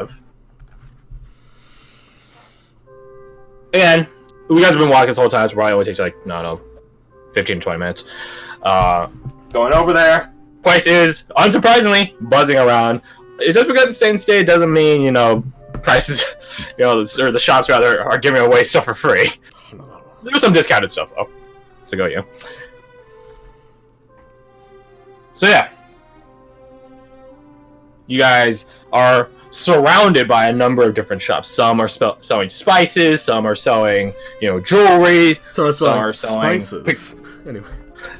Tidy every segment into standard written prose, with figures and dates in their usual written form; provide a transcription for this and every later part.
have. Again, you guys have been walking this whole time, so probably only takes like, no, 15 to 20 minutes. Going over there. Place is, unsurprisingly, buzzing around. It's just because it's staying state doesn't mean, you know, prices, you know, or the shops rather, are giving away stuff for free. There's some discounted stuff, though. So go you. So yeah. You guys are surrounded by a number of different shops. Some are selling spices, some are selling, you know, jewelry, some are selling spices. Anyway.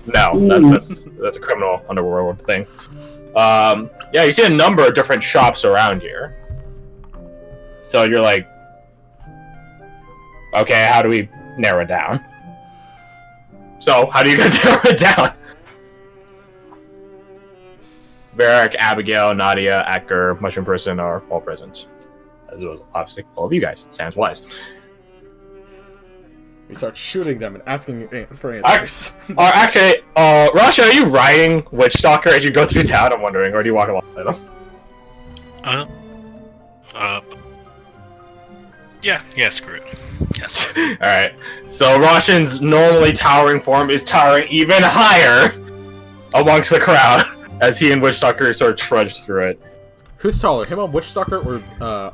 No, that's a criminal underworld thing. Yeah, you see a number of different shops around here. So you're like, okay, how do we narrow it down? So, how do you guys narrow it down? Varric, Abigail, Nadia, Acker, Mushroom Person are all present. As well as, obviously, all of you guys. Sans wise. We start shooting them and asking for answers. Actually, Rasha, are you riding Witchstalker as you go through town? I'm wondering, or do you walk alongside them? Yeah, screw it. Yes. Alright. So Roshan's normally towering form is towering even higher amongst the crowd as he and Witchstalker sort of trudge through it. Who's taller, him on Witchstalker or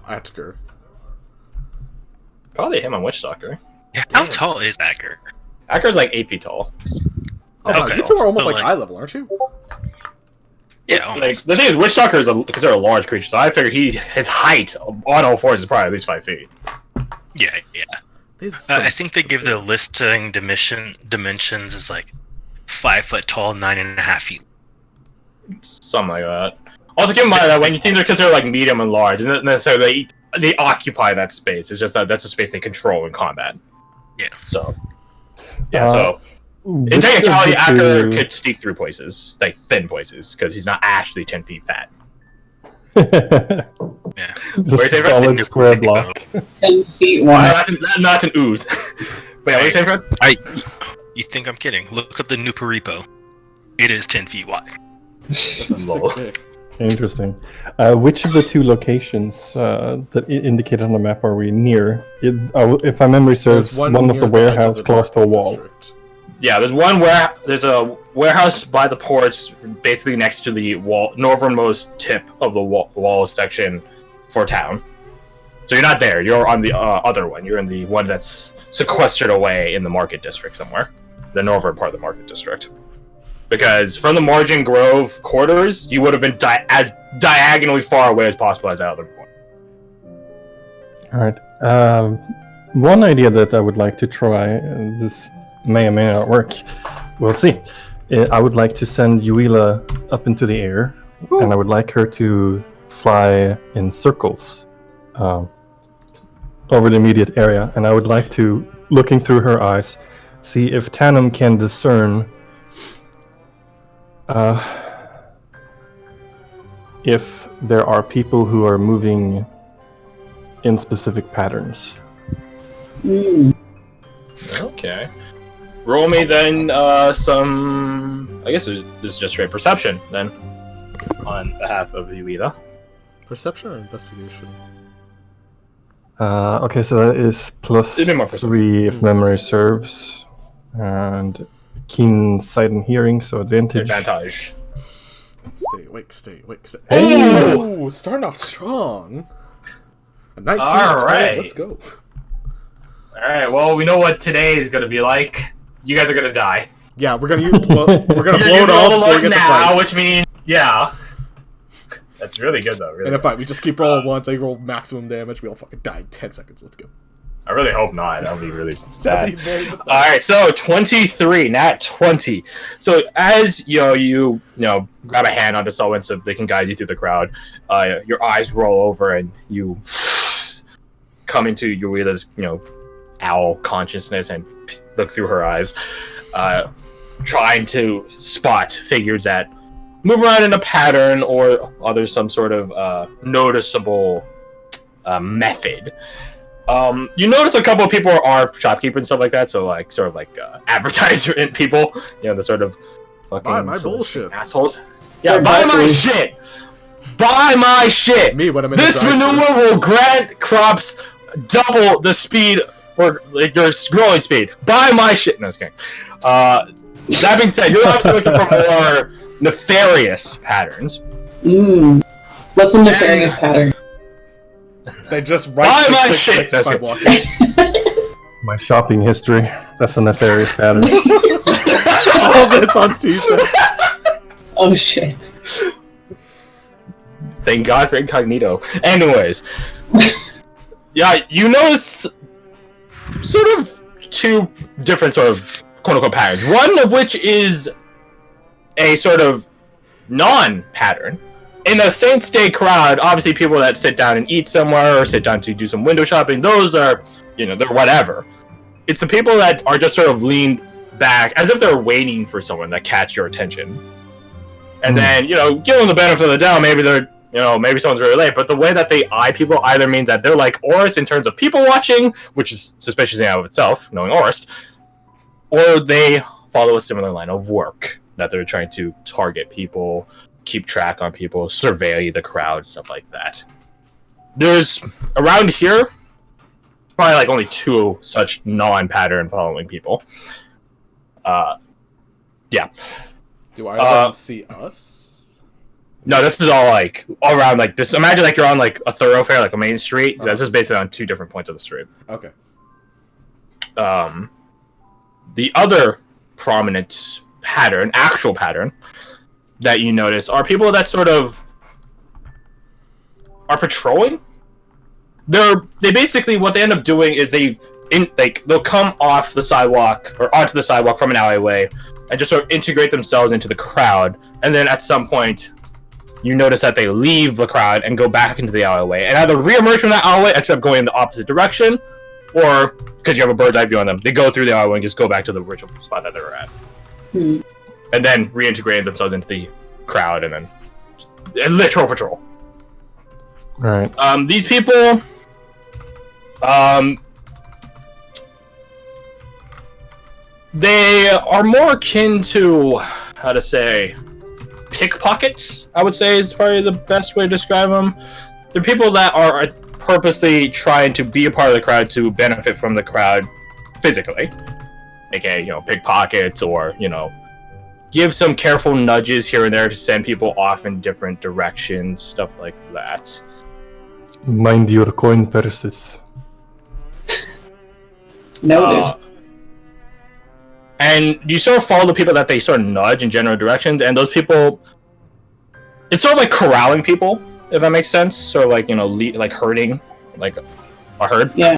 Atker? Probably him on Witchstalker. Yeah, how tall is Acker? Acker's like 8 feet tall. Oh, Okay. you two are almost But, like eye level, aren't you? Yeah, Like, almost. the thing is, Witchstalker is considered a large creature, so I figure his height on all fours is probably at least 5 feet. Yeah. I think they give the listing dimensions as like 5 foot tall, 9.5 feet. Something like that. Also, keep in mind that when teams are considered like medium and large, and not necessarily they occupy that space. It's just that that's a space they control in combat. Yeah. So. Yeah. So. In technicality, Acker could sneak through places, like thin places, because he's not actually 10 feet fat. Yeah. Just a solid square block. 10 feet No, wide. that's an ooze. Wait, what are you saying, Fred? You think I'm kidding? Look up the Nuparipo. It is 10 feet wide. That's a low. Interesting. Which of the two locations that indicated on the map are we near? If my memory serves, one was a warehouse close to a wall. District. Yeah, there's a warehouse by the ports, basically next to the northernmost tip of the wall section for town. So you're not there. You're on the other one. You're in the one that's sequestered away in the market district somewhere, the northern part of the market district. Because from the Margin Grove quarters, you would have been as diagonally far away as possible as that other point. All right. One idea that I would like to try, this may or may not work. We'll see. I would like to send Yuila up into the air, and I would like her to fly in circles over the immediate area. And I would like to, looking through her eyes, see if Tannum can discern if there are people who are moving in specific patterns. Okay. Roll me then some... I guess this is just straight perception, then. On behalf of Yuida. Perception or investigation? Okay, so that is plus It'd be more 3 if memory serves. And keen sight and hearing, so advantage. Advantage. Stay awake. Hey! Oh, starting off strong. A 19 All out of 12, right. let's go. Alright, well, we know what today is going to be like. You guys are going to die. Yeah, we're gonna blow it You're all all before we luck get to now, fights. which means, yeah. That's really good, though. Really And if good. we just keep rolling once, I roll maximum damage, we all fucking die in 10 seconds. Let's go. I really hope not. That would be really That'd sad. be very pathetic. Alright, so 23, nat 20. So as you grab a hand onto someone so they can guide you through the crowd, your eyes roll over and you come into Yuida's, owl consciousness and look through her eyes, trying to spot figures that move around in a pattern or other some sort of noticeable method. You notice a couple of people are shopkeepers and stuff like that, so like sort of like advertiser people, the sort of fucking Buy my bullshit. assholes. Yeah, buy my shit. Buy my shit. Me when I'm in This the drive-thru. manure will grant crops double the speed for like your growing speed. Buy my shit. No, just kidding. That being said, you're obviously looking for more nefarious patterns. What's a nefarious pattern? They just Buy write my 666 shit. by That's walking. My shopping history. That's a nefarious pattern. All this on T6. Oh shit. Thank God for incognito. Anyways, yeah, you notice sort of two different sort of quote-unquote patterns. One of which is a sort of non-pattern. In the Saint Stay crowd, obviously people that sit down and eat somewhere or sit down to do some window shopping, those are, they're whatever. It's the people that are just sort of leaned back as if they're waiting for someone to catch your attention. And then, give them the benefit of the doubt, maybe they're, maybe someone's really late, but the way that they eye people either means that they're like Orist in terms of people watching, which is suspicious in and of itself, knowing Orist, or they follow a similar line of work, that they're trying to target people, keep track on people, survey the crowd, stuff like that. There's, around here, probably like only two such non-pattern following people. Yeah. Do I see us? No, this is all like all around like this. Imagine like you're on like a thoroughfare, like a main street. This is basically on two different points of the street. Okay. The other prominent pattern, actual pattern, that you notice are people that sort of are patrolling. They basically what they end up doing is they'll come off the sidewalk or onto the sidewalk from an alleyway and just sort of integrate themselves into the crowd, and then at some point you notice that they leave the crowd and go back into the alleyway and either re-emerge from that alleyway except going in the opposite direction, or because you have a bird's eye view on them, they go through the alleyway and just go back to the original spot that they were at. And then reintegrated themselves into the crowd and then literal patrol. Right. These people, they are more akin to, how to say, pickpockets, I would say is probably the best way to describe them. They're people that are purposely trying to be a part of the crowd to benefit from the crowd physically. AKA, pickpockets or, give some careful nudges here and there to send people off in different directions, stuff like that. Mind your coin purses. Noted. And you sort of follow the people that they sort of nudge in general directions, and those people, it's sort of like corralling people, if that makes sense. Sort of like, like herding, like a herd. Yeah.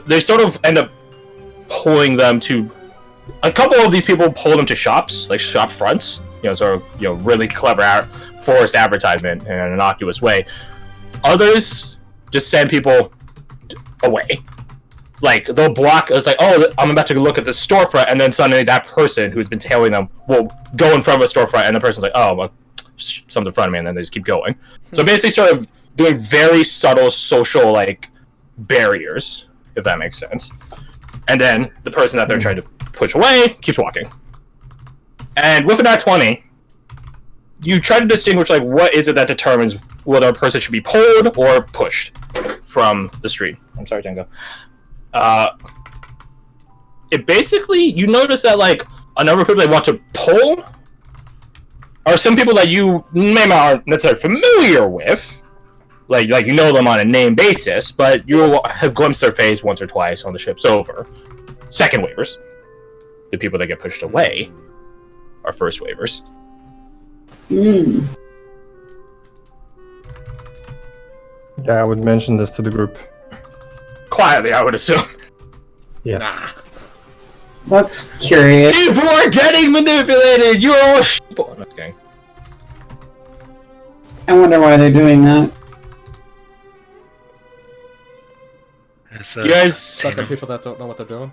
They sort of end up pulling them to, a couple of these people pull them to shops, like shop fronts, sort of, really clever forced advertisement in an innocuous way. Others just send people away. Like, they'll block, it's like, oh, I'm about to look at this storefront, and then suddenly that person who's been tailing them will go in front of a storefront, and the person's like, oh, well, something in front of me, and then they just keep going. So basically sort of doing very subtle social, like, barriers, if that makes sense. And then the person that they're trying to push away keeps walking. And with an nat 20, you try to distinguish, like, what is it that determines whether a person should be pulled or pushed from the street. I'm sorry, Django. It basically, you notice that, like, a number of people they want to pull are some people that you may not aren't necessarily familiar with. Like you know them on a name basis, but you'll have glimpsed their face once or twice on the ship's over. Second waivers. The people that get pushed away are first waivers. Yeah, I would mention this to the group. Quietly, I would assume. Yes. That's curious. People are getting manipulated! You're all sheeple! No, just kidding. I wonder why they're doing that. You guys Suck at people that don't know what they're doing.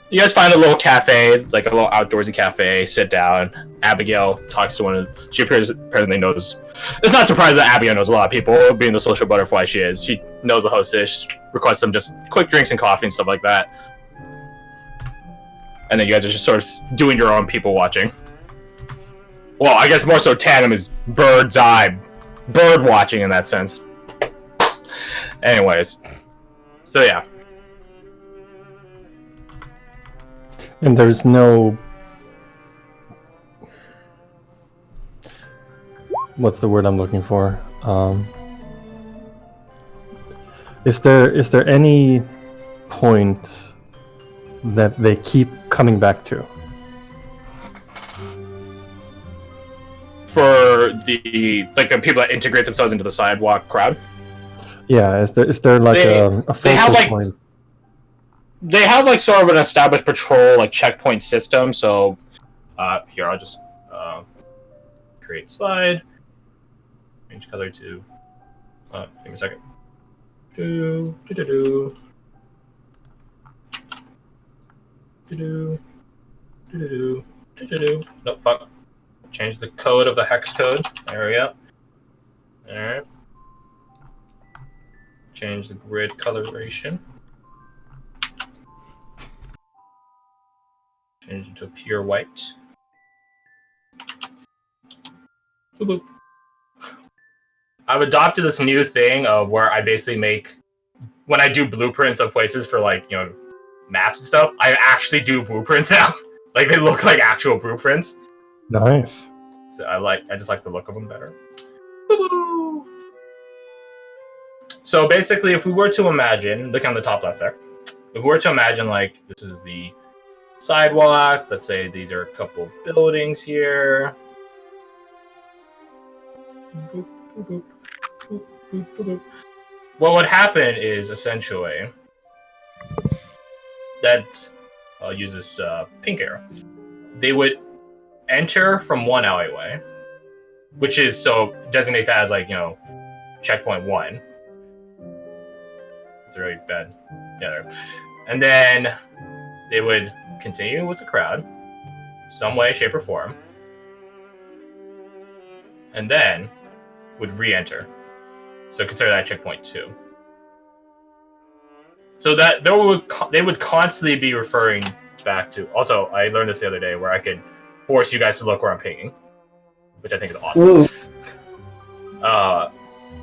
You guys find a little cafe, like a little outdoorsy cafe, sit down. Abigail talks to one of she apparently knows. It's not surprising that Abigail knows a lot of people, being the social butterfly she is. She knows the hostess, requests some just quick drinks and coffee and stuff like that. And then you guys are just sort of doing your own people watching. Well, I guess more so tandem is bird's eye, bird watching in that sense. Anyways, so yeah. And there's no... What's the word I'm looking for? Is there any point that they keep coming back to? For the people that integrate themselves into the sidewalk crowd. Yeah, is there like a focal point? They have like sort of an established patrol like checkpoint system. So here I'll just create slide, change color to. Give me a second. Do. Nope, fuck. Change the code of the hex code. There we go. Alright. Change the grid coloration. Change it to a pure white. Boop, boop. I've adopted this new thing of where I basically make, when I do blueprints of places for like, maps and stuff, I actually do blueprints now. Like they look like actual blueprints. Nice. So I just like the look of them better. Woo-hoo! So basically, if we were to imagine, look on the top left there. If we were to imagine like this is the sidewalk, let's say these are a couple buildings here. Boop, boop, boop, boop, boop, boop, boop. What would happen is essentially that I'll use this pink arrow. They would enter from one alleyway, which is so designate that as like checkpoint 1. It's really bad. Yeah, there. And then they would continue with the crowd, some way, shape, or form, and then would re-enter. So consider that checkpoint 2. So that they would constantly be referring back to. Also, I learned this the other day where I could force you guys to look where I'm pinging, which I think is awesome.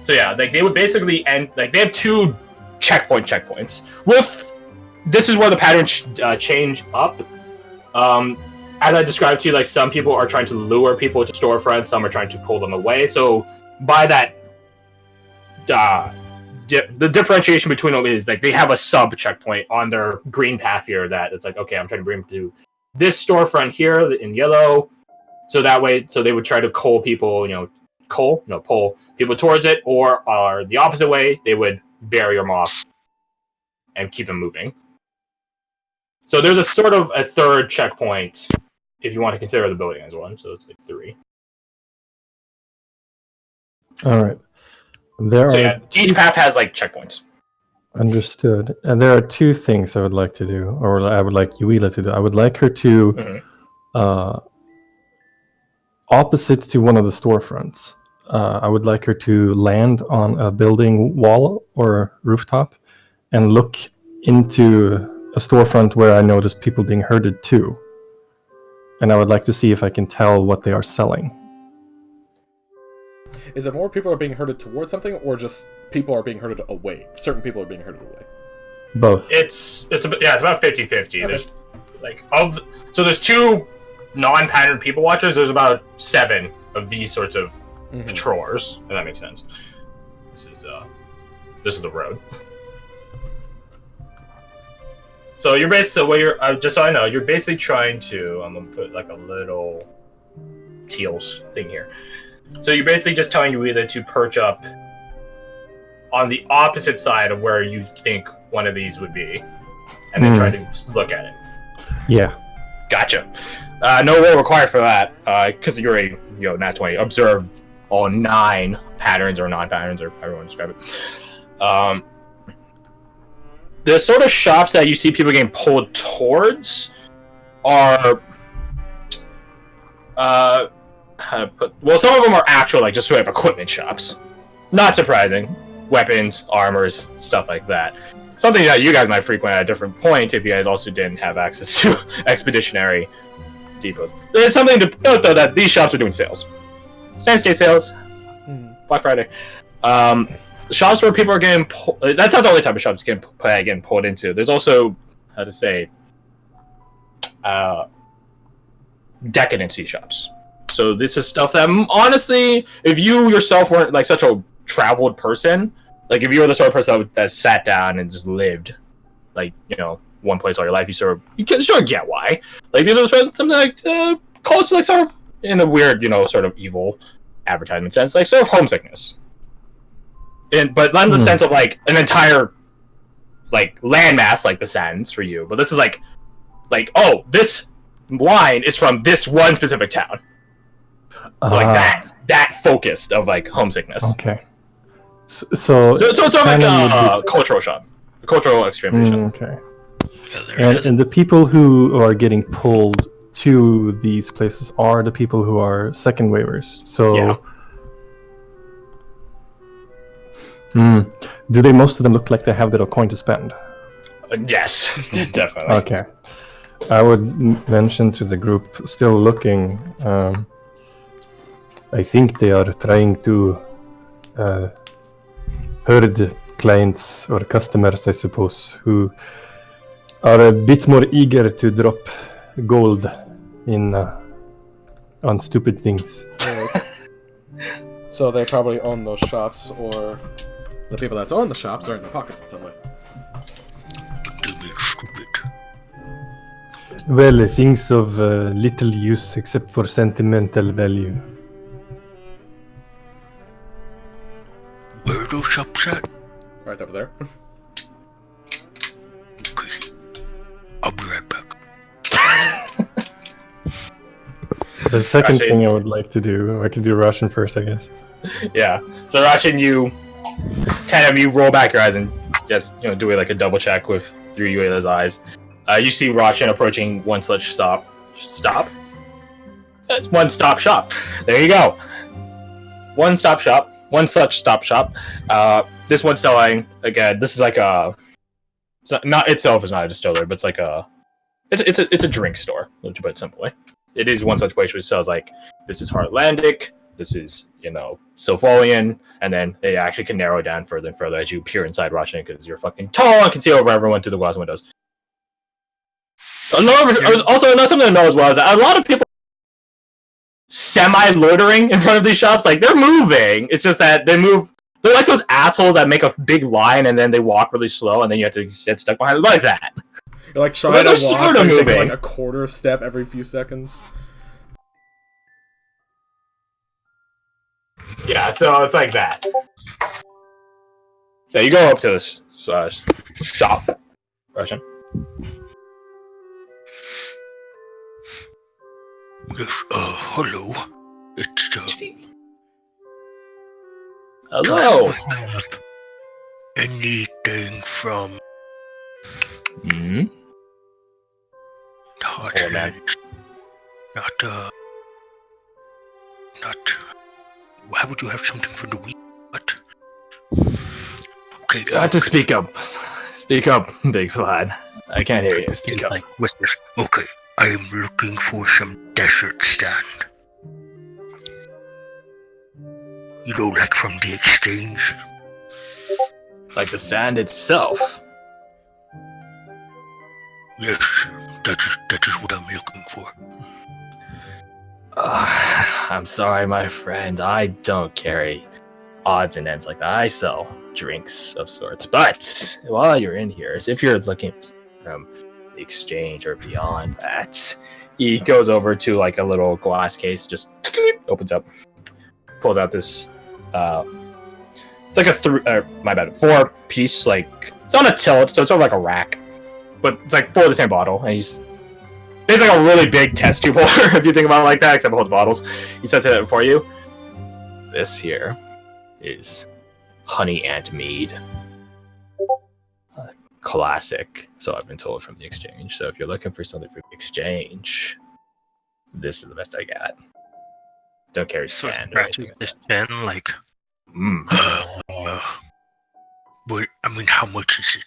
So yeah, like they would basically end. Like they have 2 checkpoints. With this is where the patterns change up. As I described to you, like some people are trying to lure people to storefronts, some are trying to pull them away. So by that, the differentiation between them is like they have a sub checkpoint on their green path here that it's like, okay, I'm trying to bring them to this storefront here in yellow. So that way, so they would try to pull people, pull people towards it, or the opposite way, they would bury them off and keep them moving. So there's a sort of a third checkpoint if you want to consider the building as one. So it's like 3. All right. Each path has like checkpoints. Understood. And there are 2 things I would like to do, or I would like Yuila to do. I would like her to opposite to one of the storefronts. I would like her to land on a building wall or rooftop and look into a storefront where I notice people being herded to. And I would like to see if I can tell what they are selling. Is it more people are being herded towards something, or just people are being herded away? Certain people are being herded away. Both. It's about 50-50. Okay. There's 2 non-patterned people watchers. There's about 7 of these sorts of patrollers, if that makes sense. This is the road. So you're just so I know, you're basically trying to. I'm gonna put like a little teals thing here. So you're basically just telling you either to perch up on the opposite side of where you think one of these would be, and then try to look at it. Yeah. Gotcha. No roll required for that, because you're a nat 20. Observe all 9 patterns or non-patterns, or however you want to describe it. The sort of shops that you see people getting pulled towards are some of them are actual, like, just sort of equipment shops. Not surprising. Weapons, armors, stuff like that. Something that you guys might frequent at a different point if you guys also didn't have access to expeditionary depots. There's something to note though that these shops are doing sales, Saturday sales, Black Friday. Shops where people are getting that's not the only type of shops getting pulled into. There's also how to say decadency shops. So this is stuff that honestly, if you yourself weren't like such a traveled person, like if you were the sort of person that sat down and just lived like, you know, one place all your life, you can sort of get why. Like these are something like close to like sort of in a weird, you know, sort of evil advertisement sense, like sort of homesickness. But not in the sense of like an entire like landmass like the Sands for you, but this is like oh, this wine is from this one specific town. So like that focused of like homesickness. Okay. So it's sort of like a cultural shop, a cultural extremation. Okay. Yeah, and the people who are getting pulled to these places are the people who are second waivers. So, do they most of them look like they have a bit of coin to spend? Yes, definitely. Okay. I would mention to the group still looking. I think they are trying to herd clients or customers, I suppose, who are a bit more eager to drop gold in on stupid things. Right. So they probably own those shops, or the people that own the shops are in their pockets in some way. Well, things of little use except for sentimental value. Where are those shops at? Right over there. Okay. I'll be right back. The second Rachin. thing I would like to do, I can do Russian first, I guess. Yeah. So Rachin, you 10 of you roll back your eyes and just, you know, do like a double check with through Yuela's eyes. You see Rachin approaching one such stop. That's one stop shop. There you go. One stop shop. One such stop shop. This one's selling again. This is like a. It's not itself is not a distillery, but it's like a. It's a drink store, to put it simply. It is one such place which sells like this is Heartlandic, this is, you know, Sylvolian, and then they actually can narrow down further and further as you peer inside Russian because you're fucking tall and can see over everyone through the glass windows. Also, not something to know as well is that a lot of people semi-loitering in front of these shops. Like, they're moving. It's just that they move. They're like those assholes that make a big line and then they walk really slow and then you have to get stuck behind it like that. You're like trying to walk, but taking like a quarter step every few seconds. Yeah, so it's like that. So you go up to this shop, Russian. Yes, hello. It's Hello. Anything from Mm-hmm. Heartland? Not. Why would you have something for the week? What? Okay. You have to speak up. Speak up, big lad. I can't hear you. Speak up. Like whispers. Okay. I am looking for some desert sand. You know, like from the exchange? Like the sand itself. Yes, that is what I'm looking for. I'm sorry, my friend. I don't carry odds and ends like that. I sell drinks of sorts. But while you're in here, if you're looking from the exchange or beyond that, he goes over to like a little glass case, just opens up, pulls out this. It's like a 4-piece, like it's on a tilt, so it's sort of like a rack, but it's like 4 of the same bottle, and it's like a really big test tube holder if you think about it like that, except it holds bottles. He sets it for you. This here is honey ant mead, classic. So I've been told from the exchange. So if you're looking for something from the exchange, this is the best I got. Don't carry sand or anything. This pen, like. But I mean, how much is it?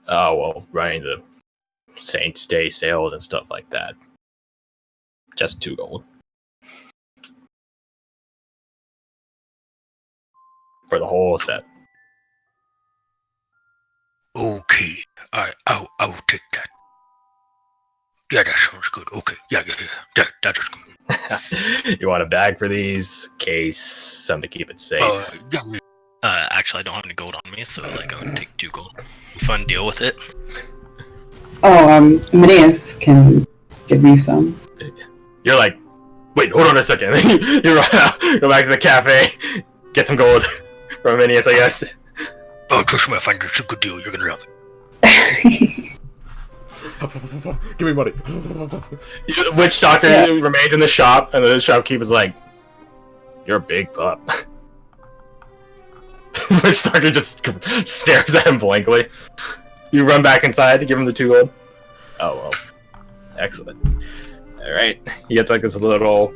Oh well, running the Saints Day sales and stuff like that. Just 2 gold. For the whole set. Okay, I'll take that. Yeah, that sounds good. Okay, yeah, that is good. You want a bag for these? Case, something to keep it safe. Yeah. Actually, I don't have any gold on me, so like I would take 2 gold. Fun deal with it. Oh, Meneas can give me some. You're like, wait, hold on a second. You run out, go back to the cafe, get some gold from Minions, I guess. Oh, trust me, I find it's a good deal. You're gonna love it. Give me money. Witch Doctor remains in the shop, and the shopkeeper's like, "You're a big pup." Witch Doctor just stares at him blankly. You run back inside to give him the 2 gold. Oh well, excellent. All right, he gets like this little.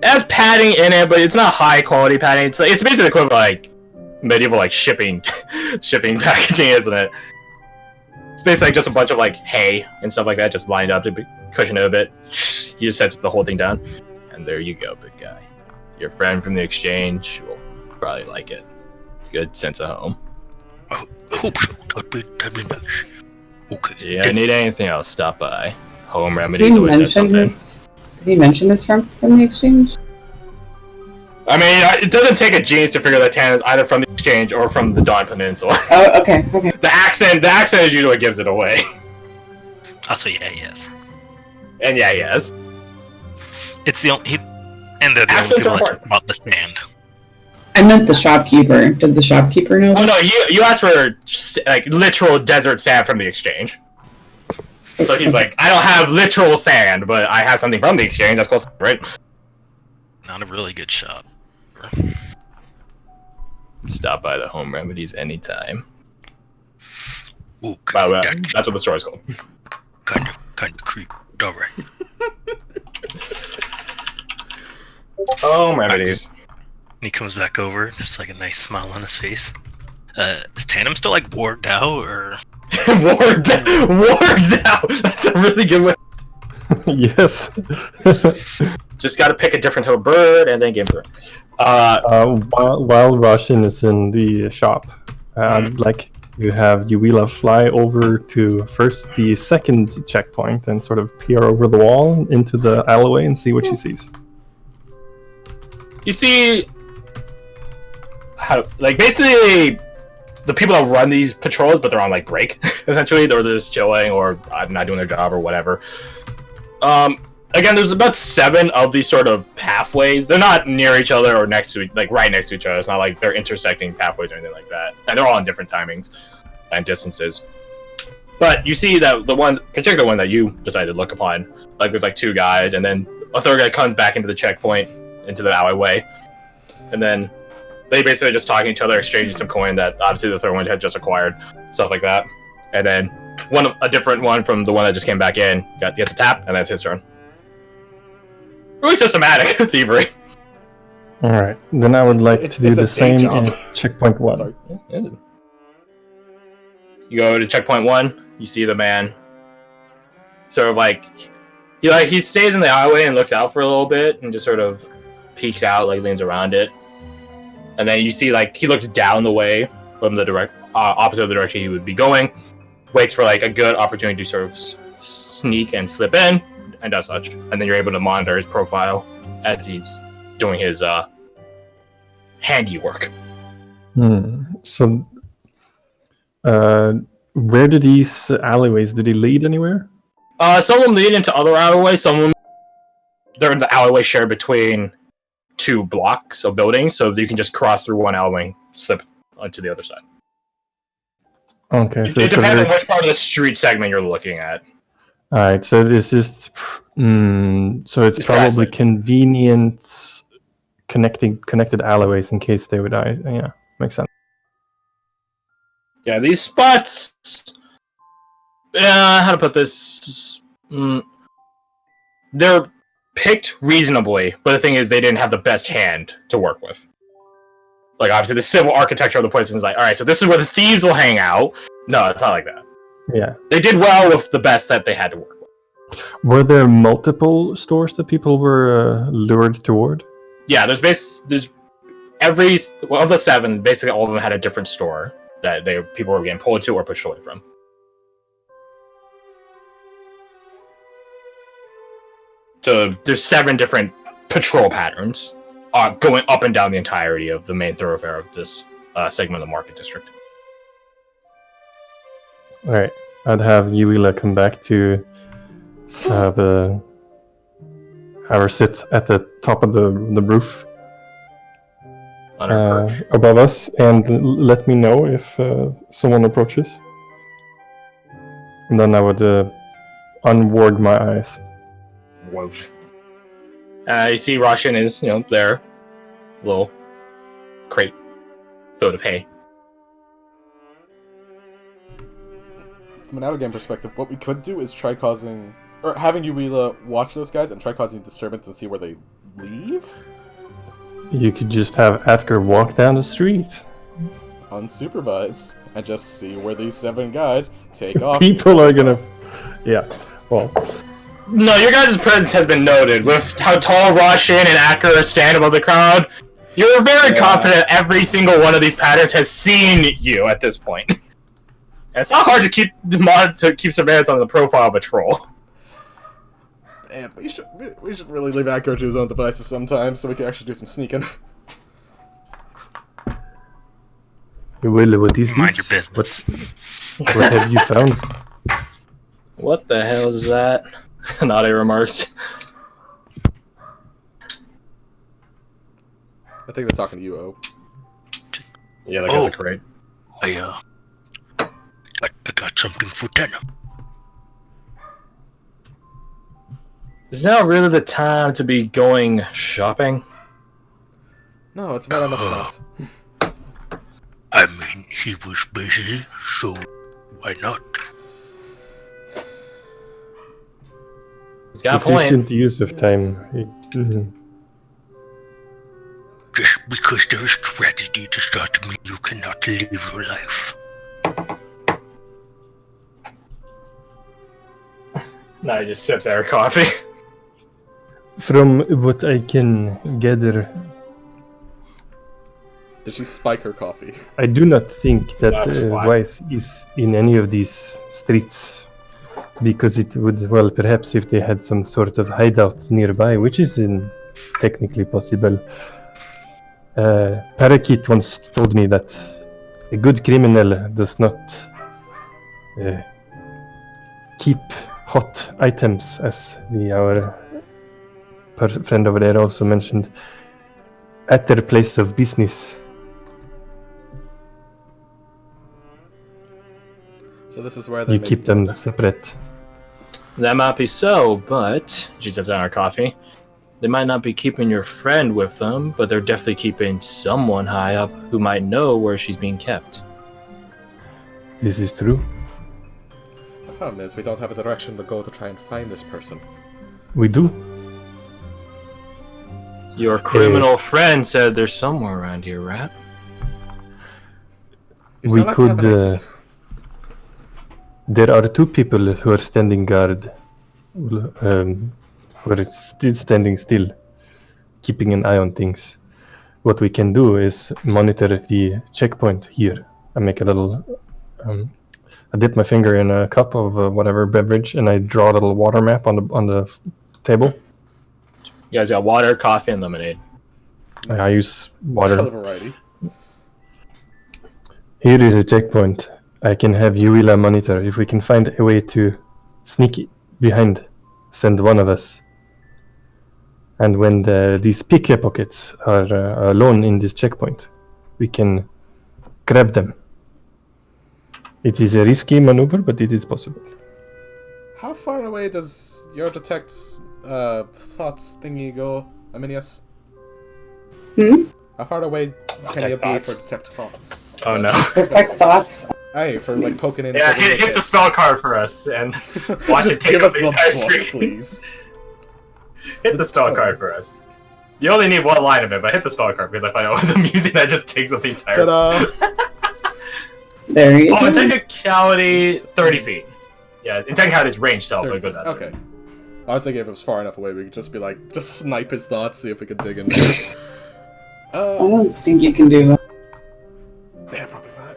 It has padding in it, but it's not high quality padding. It's basically equivalent to like medieval like shipping packaging, isn't it? It's basically like just a bunch of like hay and stuff like that, just lined up to cushion it a bit. You just set the whole thing down, and there you go, big guy. Your friend from the exchange will probably like it. Good sense of home. I hope so. That'd be nice. Okay. Yeah, need anything else? Stop by. Home remedies always have something. Did he mention this from the exchange? I mean, it doesn't take a genius to figure that Tan is either from the exchange or from the Dawn Peninsula. Oh, okay. The accent is usually gives it away. Also, yeah, yes. And yeah, yes. It's the only. And they're the only people that talk about the stand. I meant the shopkeeper. Did the shopkeeper know? Oh no, you asked for like literal desert sand from the exchange. So he's like, I don't have literal sand, but I have something from the exchange. That's close, right? Not a really good shop. Stop by the home remedies anytime. Okay, By the way, that's what the store is called. Kind of creepy. All right. Home remedies. And he comes back over, just like a nice smile on his face. Is Tandem still like warged out, or? Warged out. That's a really good way. Yes. Just got to pick a different type of bird and then game through. While Roshin is in the shop, I'd like to have Yuila fly over to first the second checkpoint and sort of peer over the wall into the alleyway and see what she sees. You see, basically the people that run these patrols, but they're on like break essentially, or they're just chilling or not doing their job or whatever. Again, there's about 7 of these sort of pathways. They're not near each other or next to right next to each other. It's not like they're intersecting pathways or anything like that. And they're all on different timings and distances. But you see that the particular one that you decided to look upon, like there's like 2 guys, and then a third guy comes back into the checkpoint, into the alleyway, and then they basically just talking to each other, exchanging some coin that obviously the third one had just acquired, stuff like that. And then a different one from the one that just came back in gets a tap, and that's his turn. Really systematic thievery. Alright, then I would like to do the same in checkpoint 1. Sorry. You go to checkpoint 1, you see the man sort of like he stays in the alleyway and looks out for a little bit and just sort of peeks out, like leans around it. And then you see like he looks down the way from the opposite of the direction he would be going, waits for like a good opportunity to sort of sneak and slip in, and does such. And then you're able to monitor his profile as he's doing his handiwork. So, where do these alleyways, did he lead anywhere? Some of them lead into other alleyways, some of them they're in the alleyway shared between 2 blocks of buildings, so you can just cross through one alleyway and slip onto the other side. Okay, so it depends on which part of the street segment you're looking at. Alright, so this is so it's probably convenient connected alleyways in case they would die. Yeah, makes sense. Yeah, these spots. How to put this? They're picked reasonably, but the thing is, they didn't have the best hand to work with. Like, obviously, the civil architecture of the place is like, all right, so this is where the thieves will hang out. No, it's not like that. Yeah. They did well with the best that they had to work with. Were there multiple stores that people were lured toward? Yeah, there's every of the 7, basically all of them had a different store that people were getting pulled to or pushed away from. So there's 7 different patrol patterns going up and down the entirety of the main thoroughfare of this segment of the market district. All right, I'd have Yuila come back to our sit at the top of the roof On our perch. above us, and let me know if someone approaches. And then I would unward my eyes. Whoosh. You see Roshan is, there. Little crate filled of hay. From an out-of-game perspective, what we could do is try having Yuila watch those guys and try causing disturbance and see where they leave? You could just have Atker walk down the street. Unsupervised. And just see where these 7 guys take off. People are gonna... Yeah, well... No, your guys' presence has been noted. With how tall Roshan and Acker stand above the crowd, you're very confident every single one of these patterns has seen you at this point. And it's not hard to keep surveillance on the profile of a troll. Man, we should really leave Acker to his own devices sometimes so we can actually do some sneaking. Well, what is Mind this? your business. What have you found? What the hell is that? Nade remarks. I think they're talking to you, O. Yeah, they got the crate. I got something for dinner. Is now really the time to be going shopping? No, it's about enough not. I mean, he was busy, so why not? He's got a point. Efficient use of time. Just because there is tragedy to start me, you cannot live your life. No, he just sips our coffee. From what I can gather, Did she spike her coffee? I do not think that That's why. Weiss is in any of these streets. Because it would, well, perhaps if they had some sort of hideout nearby, which is technically possible. Parakeet once told me that a good criminal does not keep hot items, as our friend over there also mentioned, at their place of business. So this is where they You keep them separate. That might be so, but she sets down her coffee. They might not be keeping your friend with them, but they're definitely keeping someone high up who might know where she's being kept. This is true. The problem is we don't have a direction to go to try and find this person. We do. Your criminal friend said there's somewhere around here, right? You We sound like you have could. an idea. There are 2 people who are standing guard. Who are still standing still, keeping an eye on things. What we can do is monitor the checkpoint here. I make a little. I dip my finger in a cup of whatever beverage, and I draw a little water map on the table. You guys got water, coffee, and lemonade. I use water. Hell of a variety. Here is a checkpoint. I can have Yuila monitor. If we can find a way to sneak behind, send one of us. And when these pickpockets are alone in this checkpoint, we can grab them. It is a risky maneuver, but it is possible. How far away does your detect thoughts thingy go, Aminius? How far away can you be thoughts. for detect thoughts? Oh no. Detect thoughts. Hey, for like poking in. Yeah, poking in hit the spell card for us and watch Just it take give up us the the entire book, screen. please. Hit the spell card for us. You only need one line of it, but hit the spell card because I find it always amusing that it just takes up the entire. Ta-da! There you Oh, go. in technicality, 30 feet. Yeah, in technicality, it's range self, but it goes out. Okay. I was thinking if it was far enough away, we could just be like, just snipe his thoughts, see if we could dig in there. I don't think you can do that. Yeah, probably not.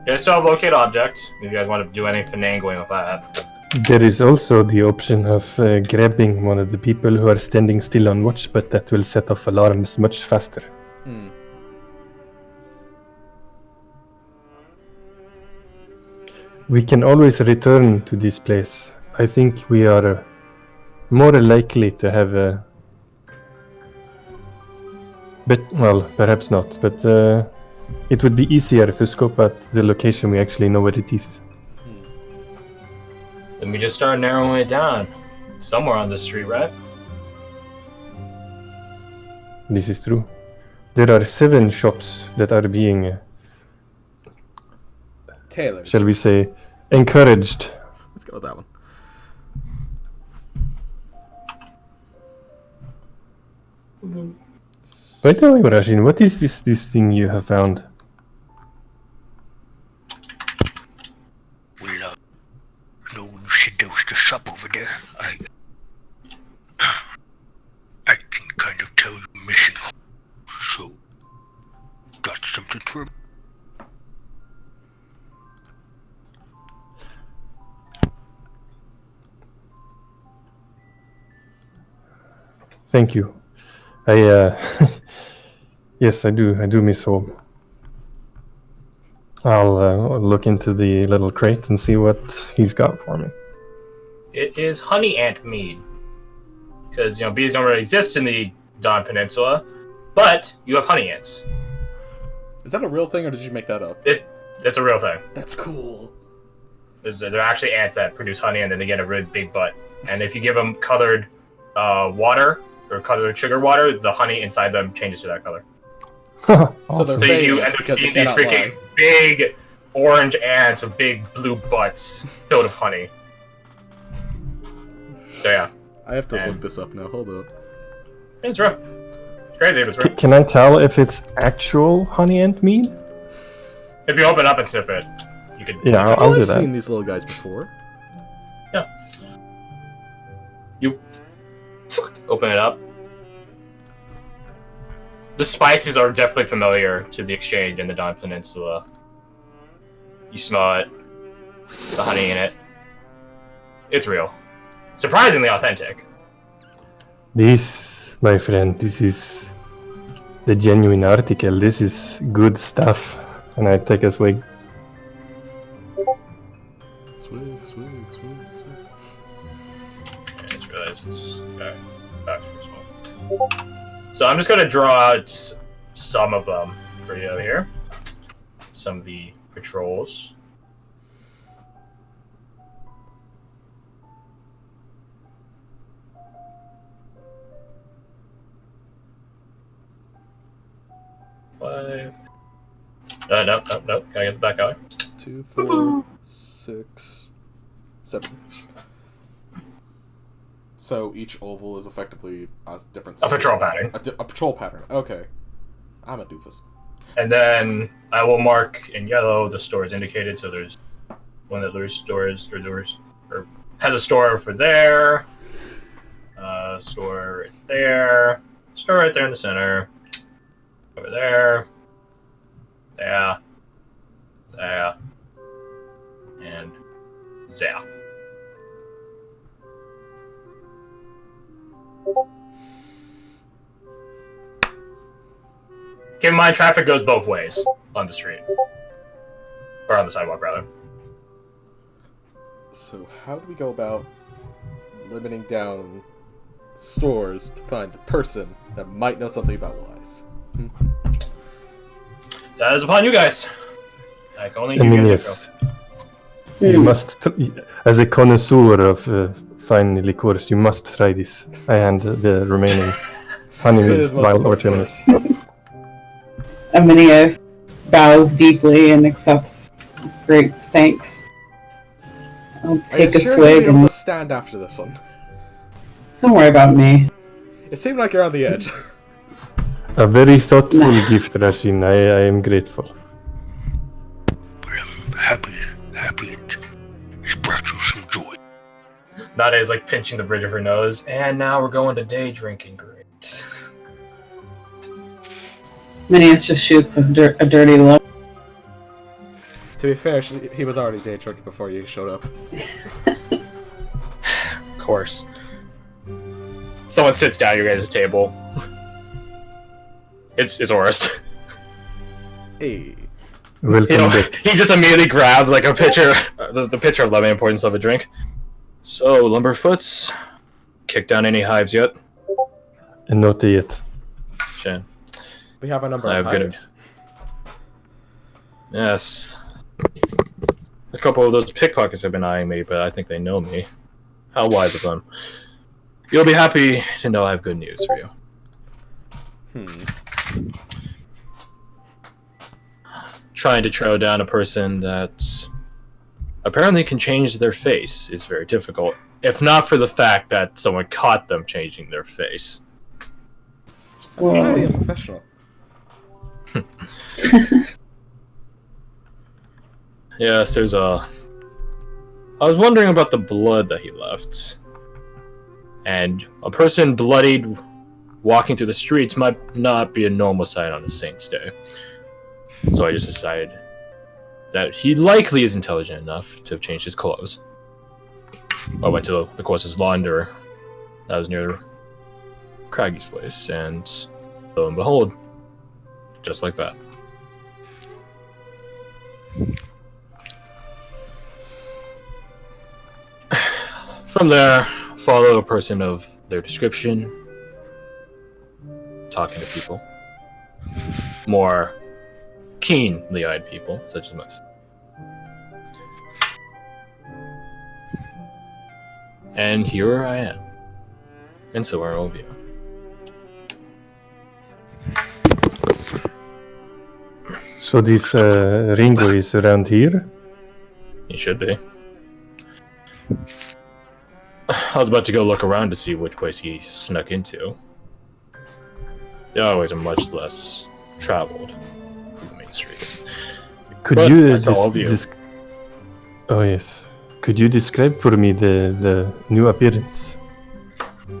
Yeah, still have locate object. If you guys want to do any finagling with that. There is also the option of grabbing one of the people who are standing still on watch, but that will set off alarms much faster. We can always return to this place. I think we are more likely to have a... But, well, perhaps not, but it would be easier to scope out the location we actually know where it is. Then we just start narrowing it down. Somewhere on the street, right? This is true. There are 7 shops that are being, Taylor. shall we say, encouraged. Let's go with that one. By the way, Rajin, what is this thing you have found? Well, no one said there was the shop over there. I can kind of tell you're missing. So, got something to... Thank you. I yes, I do miss home. I'll look into the little crate and see what he's got for me. It is honey ant mead. Because, you know, bees don't really exist in the Dawn Peninsula, but you have honey ants. Is that a real thing, or did you make that up? It's a real thing. That's cool. They're actually ants that produce honey, and then they get a really big butt. And if you give them colored water, or colored sugar water, the honey inside them changes to that color. Awesome. So you end ants up because seeing they these cannot freaking lie. big orange ants with big blue butts filled with honey. So yeah, I have to look this up now. Hold up. it's real. It's crazy, but it's real. Can I tell if it's actual honey ant mead? If you open it up and sniff it, you can. Yeah, I'll do I've seen that. these little guys before. You open it up. The spices are definitely familiar to the exchange in the Dawn Peninsula. You smell it. The honey in it. It's real. Surprisingly authentic. This, my friend, this is the genuine article. This is good stuff. And I take a swig. Swig, swig, swig, swig. I just realized it's back as well. So I'm just gonna draw out some of them for you here. Some of the patrols. Five. Nope. Gotta get the back out. 2, 4, 6, 7. So each oval is effectively a different. A patrol pattern. A patrol pattern. Okay. I'm a doofus. And then I will mark in yellow the stores indicated. So there's one that lures stores or has a store for there. Store right there. Store right there in the center. Over there. There. There. And there. Keep in mind, traffic goes both ways on the street. Or on the sidewalk, rather. So how do we go about limiting down stores to find the person that might know something about lies? That is upon you guys. I can only I give mean, you yes. You must, as a connoisseur of fine liqueurs, you must try this. I hand the remaining honey Good, most vial or important. Artemis. Aminius bows deeply and accepts. Great, thanks. I'll take Are a you sure swig you'll be able and to stand after this one? don't worry about me. It seemed like you're on the edge. A very thoughtful gift, Rajin. I am grateful. happy it's brought you some joy. Nada is like pinching the bridge of her nose, and now we're going to day drinking. Great. Minius just shoots a dirty look. To be fair, he was already day drinking before you showed up. Of course. Someone sits down at your guys' table. It's Orist. Hey. Welcome back. He just immediately grabs like a pitcher, the pitcher of lemon importance of a drink. So, Lumberfoots, kicked down any hives yet? And not yet. Shan. We have a number I of have good hives. Yes. A couple of those pickpockets have been eyeing me, but I think they know me. How wise of them. You'll be happy to know I have good news for you. Trying to trail down a person that apparently can change their face is very difficult, if not for the fact that someone caught them changing their face. That's highly unprofessional. Yes, there's a... I was wondering about the blood that he left. And a person bloodied walking through the streets might not be a normal sight on a Saint's Day. So I just decided that he likely is intelligent enough to have changed his clothes. I went to the course's launderer that was near Craggy's place, and lo and behold, just like that. From there, follow a person of their description, talking to people. More keenly eyed people, such as myself. And here I am. And so are all of you. So this Ringo is around here? He should be. I was about to go look around to see which place he snuck into. They always are much less traveled than the main streets. Could But you I saw all of you. Oh yes. Could you describe for me the new appearance?